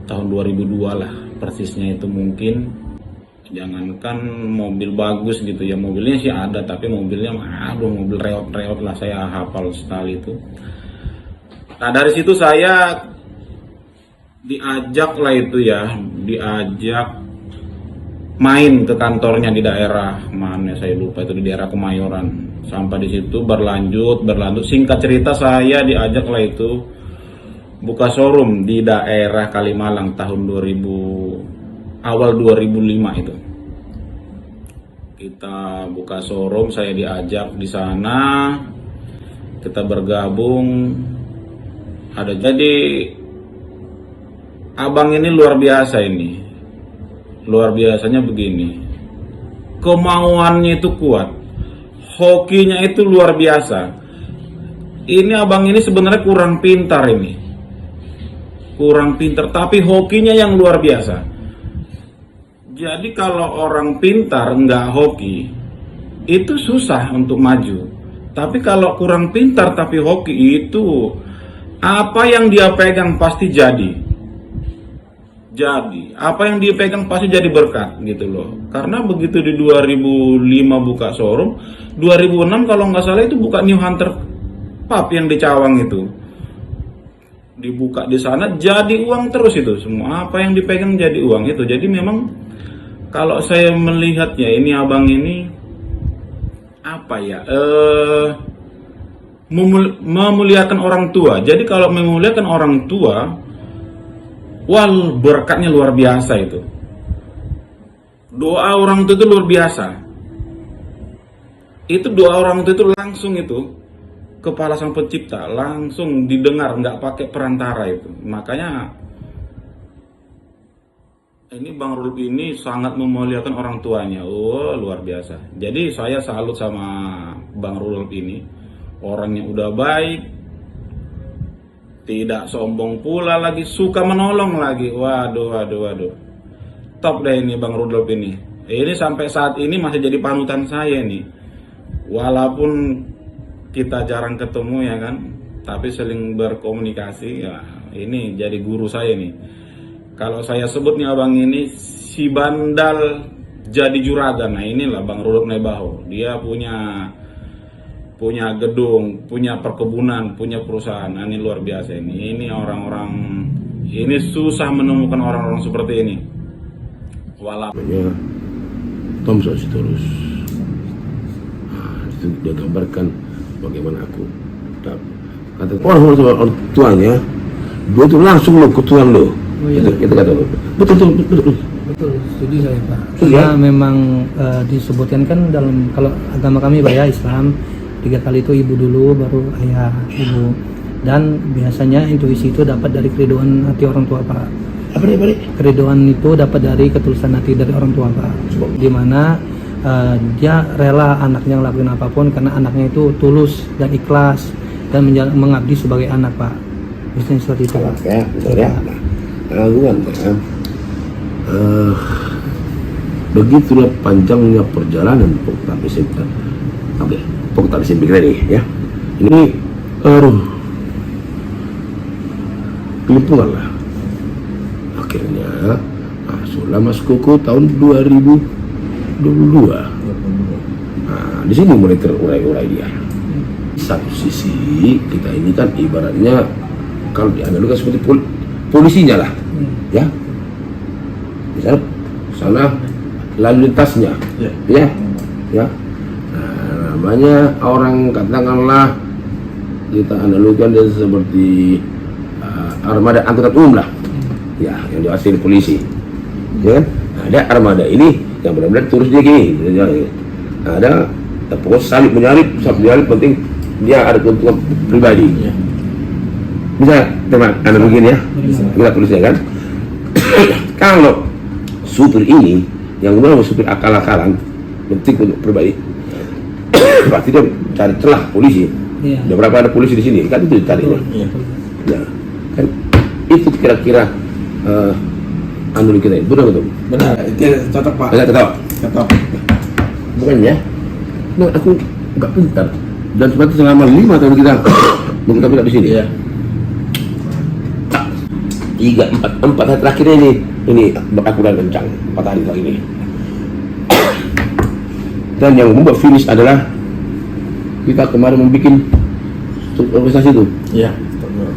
tahun 2002 lah persisnya itu mungkin. Jangankan mobil bagus gitu ya, mobilnya sih ada tapi mobilnya mobil reot-reot lah, saya hafal sekali itu. Nah dari situ saya diajak main ke kantornya di daerah mana saya lupa itu, di daerah Kemayoran. Sampai di situ berlanjut. Singkat cerita saya diajak itu buka showroom di daerah Kalimalang tahun awal 2005 itu. Kita buka showroom, saya diajak di sana, kita bergabung. Jadi abang ini luar biasa ini. Luar biasanya begini, kemauannya itu kuat, hokinya itu luar biasa. Ini abang ini sebenarnya kurang pintar tapi hokinya yang luar biasa. Jadi kalau orang pintar nggak hoki itu susah untuk maju, tapi kalau kurang pintar tapi hoki itu apa yang dia pegang pasti jadi apa yang dia pegang pasti jadi berkat gitu loh. Karena begitu di 2005 buka showroom, 2006 kalau nggak salah itu buka New Hunter Pub yang di Cawang itu, dibuka di sana jadi uang terus itu semua, apa yang dipegang jadi uang itu. Jadi memang kalau saya melihatnya ini abang ini memuliakan orang tua. Jadi kalau memuliakan orang tua, berkatnya luar biasa itu. Doa orang tua itu luar biasa. Itu doa orang tua itu langsung itu kepala Sang Pencipta langsung didengar, nggak pakai perantara itu. Makanya ini Bang Rudolf ini sangat memuliakan orang tuanya. Luar biasa. Jadi saya salut sama Bang Rudolf ini. Orangnya udah baik, tidak sombong pula lagi, suka menolong lagi. Waduh. Top deh ini Bang Rudolf ini. Ini sampai saat ini masih jadi panutan saya nih. Walaupun kita jarang ketemu ya kan, tapi sering berkomunikasi ya. Ini jadi guru saya nih. Kalau saya sebut nih abang ini si bandal jadi juragan. Nah inilah Bang Rudolf Naibaho. Dia punya gedung, punya perkebunan, punya perusahaan. Nah, ini luar biasa ini. Ini orang-orang ini susah menemukan orang-orang seperti ini. Walaupun Thomson Sitorus. Itu dia gambarkan bagaimana aku kata orang tuanya, dia itu langsung lo ke Tuhan lo. Itu kata lo. Betul, setuju saya Pak. Karena memang disebutkan kan dalam, kalau agama kami Pak ya, Islam 3 kali itu ibu dulu, baru ayah, ibu. Dan biasanya intuisi itu dapat dari keriduan hati orang tua Pak. Keriduan itu dapat dari ketulusan hati dari orang tua Pak. Dimana dia rela anaknya ngelakuin apapun karena anaknya itu tulus dan ikhlas dan mengabdi sebagai anak, Pak. Biasanya seperti itu. Ya, betul ya. Begitulah panjangnya perjalanan Poktab SMP. Oke, Poktab SMP kita nih ya. Ini kelimpungan lah. Akhirnya masuklah Mas Koko tahun 2022. Nah, di sini mulai terurai-urai dia. Di satu sisi kita ini kan ibaratnya kalau dianalogikan seperti polisinya lah, ya. Misalnya sana lalu lintasnya, ya. Nah, namanya orang katakanlah kita analogikan dia seperti armada angkutan umum lah, ya, yang diwakili polisi, ya kan? Ada armada ini yang benar-benar terus dia gini, ada pokoknya salib menyalip penting dia ada keuntungan pribadi. Bisa teman analogi ya, kita tulisnya kan. Kalau supir ini yang benar supir akal-akalan, penting untuk pribadi, pasti dia cari celah polisi. Ada berapa ada polisi di sini kan itu dicarinya. Ya, kan itu kira-kira analogi kita, benar betul. Benar, itu cocok Pak. Cocok. Bukan ya? Nah, aku nggak pintar dan seperti selama 5 tahun kita mungkin kami di sini. 3, 4 hari terakhir ini aku dan kencang 4 hari lagi ini. Dan yang membuat finish adalah kita kemarin membuat organisasi itu. Iya.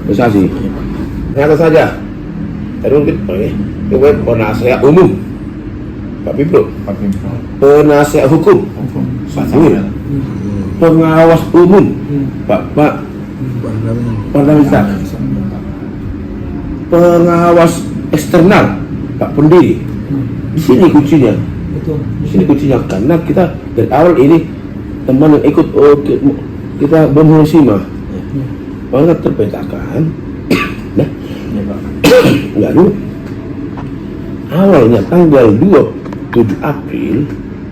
Organisasi. Ternyata saja. Tadi mungkin penasihat umum, Pak Pipro. Penasihat hukum, Pak pengawas umum, Pak Parlamentar. Pengawas eksternal, Pak Pendiri. Di sini kuncinya. Di sini kuncinya karena kita dari awal ini teman yang ikut kita bermusima, banget terpetakan. Nah, lalu awalnya tanggal 27 April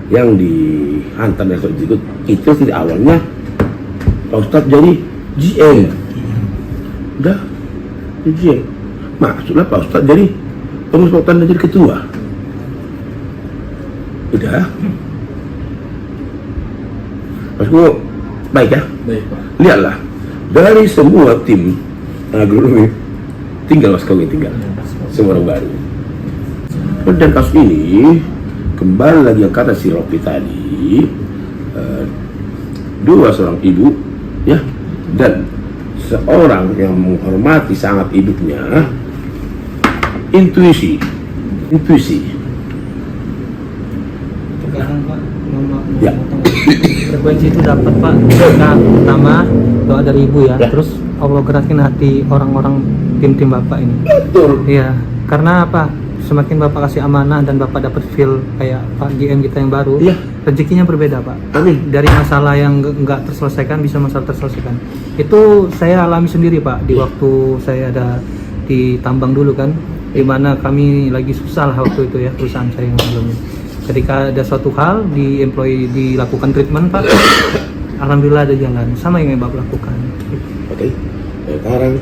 yang dihantar dari ikut itu tidak awalnya Pak Ustadz jadi GM, udah GM. Maksudnya Pak Ustadz jadi pengurus dan jadi ketua. Udah. Maksudku baik ya? Baik Pak. Lihatlah, dari semua tim agronomi tinggal Mas Kawin tinggal. Semua orang baru. Dan kasus ini kembali lagi yang kata si Rocky tadi, 2 seorang ibu ya dan seorang yang menghormati sangat ibunya. Intuisi. Terkadang Pak, Ya. frekuensi itu dapat Pak. Nah, pertama doa dari ibu ya. Terus Allah gerakin hati orang-orang tim Bapak ini. Betul. Iya, karena apa? Semakin Bapak kasih amanah dan Bapak dapat feel kayak Pak GM kita yang baru, rezekinya berbeda Pak. Amin. Dari masalah yang nggak terselesaikan bisa masalah terselesaikan. Itu saya alami sendiri Pak di waktu saya ada di tambang dulu kan, dimana kami lagi susah lah waktu itu ya perusahaan saya yang sebelumnya. Ketika ada suatu hal di employee dilakukan treatment Pak, alhamdulillah ada jalan sama yang Bapak lakukan. Oke. Sekarang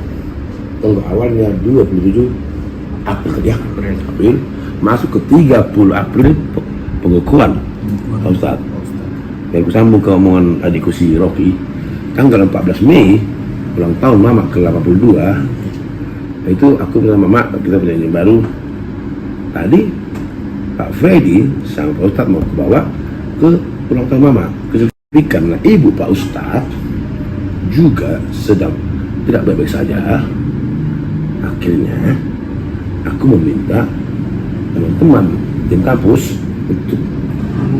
tanggal awalnya 27 April ya, April masuk ke 30 April pengukuhan Pak Ustadz. Yang aku sambung ke omongan adikku si Rocky, tanggal 14 Mei ulang tahun Mama ke-82. Nah, itu aku bilang Mama kita punya yang baru. Tadi Pak Freddy sang Pak Ustadz mau bawa ke ulang tahun Mama. Karena ibu Pak Ustadz juga sedang tidak baik-baik saja. Akhirnya aku meminta teman-teman di kampus untuk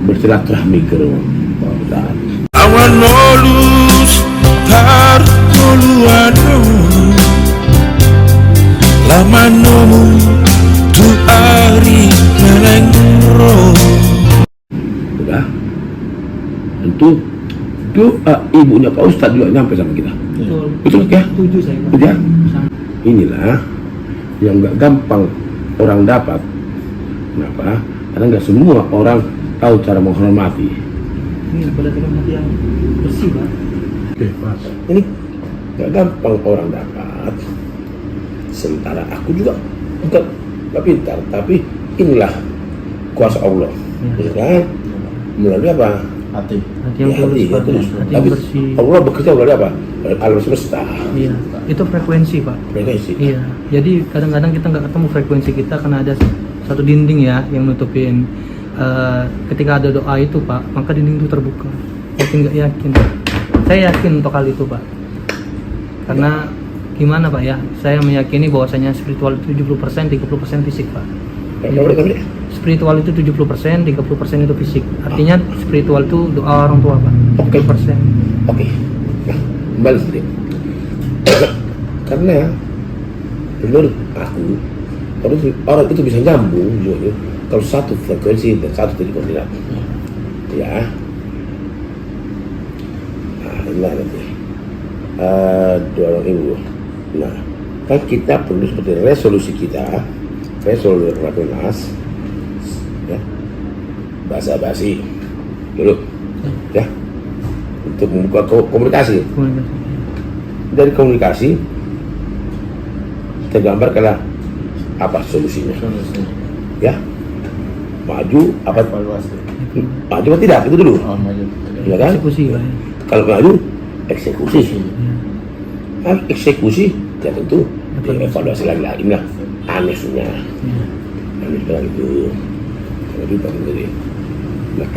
bersilaturahmi ke rumah Pak Ustadz. Awan lulus tar tuluano lama nomu tu ari melengro. Udah. Tentu doa ibunya Pak Ustadz juga nyampe sama kita. Betul ya? Setuju saya Pak. Betul ya? Inilah yang nggak gampang orang dapat. Kenapa? Karena nggak semua orang tahu cara menghormati. Ini belajar hati yang bersih, Pak. Mas, ini gak gampang orang dapat. Sementara aku juga bukan gak pintar, tapi inilah kuasa Allah, ya kan? Melalui apa? Hati yang tulus, Pak. Hati yang Tapi bersih. Allah bekerja melalui apa? Alam semesta. Iya, itu frekuensi, Pak. Frekuensi. Iya, jadi kadang-kadang kita nggak ketemu frekuensi kita karena ada satu dinding ya yang nutupin. Ketika ada doa itu, Pak, maka dinding itu terbuka. Yakin nggak yakin? Saya yakin untuk hal itu, Pak. Karena gimana, Pak ya? Saya meyakini bahwasanya spiritual itu 70%, 30% fisik, Pak. Spiritual itu 70%, 30% itu fisik. Artinya spiritual itu doa orang tua, Pak. 30%. Oke. Nah, kembali sedikit. Karena menurut aku orang itu bisa nyambung juga kalau satu frekuensi dan satu titik koordinat. Ya. Nah, inilah nanti. Dorong ibu. Nah, kan kita perlu seperti resolusi kita, resolusi Rakernas, ya, basa-basi dulu, ya, untuk membuka komunikasi. Dari komunikasi tergambarkanlah apa solusinya, ya, maju apa maju atau tidak itu dulu, ya kan? Eksekusi, Pak. Kalau maju eksekusi, eksekusi ya tentu dievaluasi lagi lah anesnya, anes itu lebih penting dari. Nah,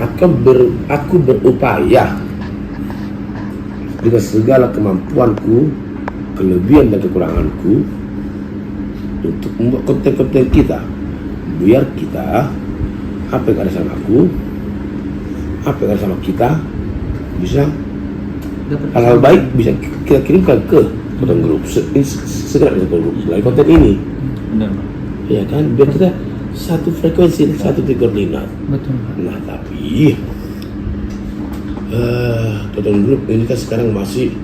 aku berupaya dengan segala kemampuanku, kelebihan dan kekuranganku untuk membuat konten-konten kita, biar kita apa yang ada sama aku, apa yang ada sama kita bisa hal-hal baik bisa kita kirimkan ke Toton Group, segera ke Toton Group melalui konten ini. Benar, ya kan, biar kita satu frekuensi, satu titik koordinat. Betul. Nah, tapi Toton Group ini kan sekarang masih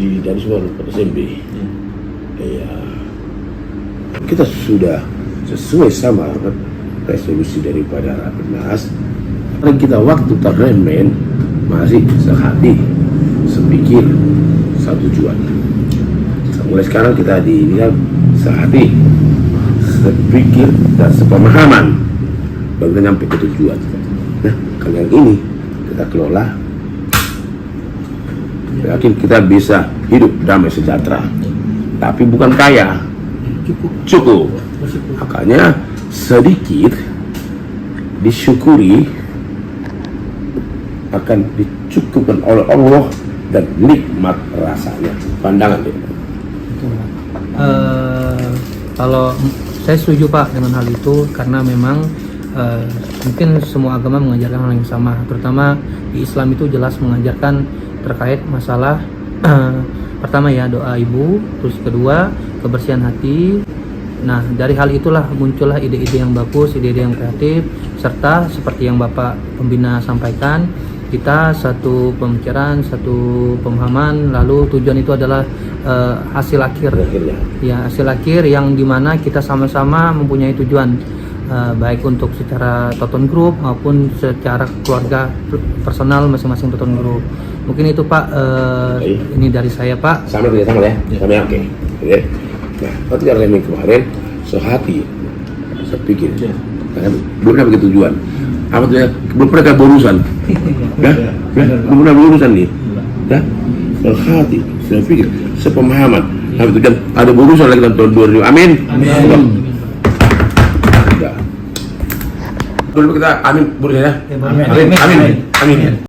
di dari semua SMB. Ya, kita sudah sesuai sama resolusi daripada Rakernas. Dan kita waktu terremen masih sehati, sepikir, satu tujuan. Mulai sekarang kita dibilang sehati, sepikir dan sepemahaman bagaimana sampai ke tujuan. Nah, kalau yang ini kita kelola, yakin kita bisa hidup damai sejahtera, tapi bukan kaya, cukup. Makanya sedikit disyukuri akan dicukupkan oleh Allah dan nikmat rasanya. Pandangan dia. Kalau saya setuju, Pak, dengan hal itu karena memang mungkin semua agama mengajarkan hal yang sama, terutama di Islam itu jelas mengajarkan terkait masalah pertama ya doa ibu, terus kedua kebersihan hati. Nah, dari hal itulah muncullah ide-ide yang bagus, ide-ide yang kreatif, serta seperti yang Bapak Pembina sampaikan, kita satu pemikiran, satu pemahaman, lalu tujuan itu adalah hasil akhir. Ya, hasil akhir yang dimana kita sama-sama mempunyai tujuan, baik untuk secara Toton Group maupun secara keluarga personal masing-masing Toton Group. Mungkin itu, Pak, ini dari saya, Pak. Sama ya, sama oke. Nah, ketika reming kemarin sehati, sepikir, belum pernah begitu tujuan. Apa tuh ya? Belum pernah berurusan, belum pernah berurusan nih, sehati, sepikir, sepemahaman. Apa tuh ada berurusan lagi tahun 2000. Amin. Dulu kita amin berurusan ya. Amin.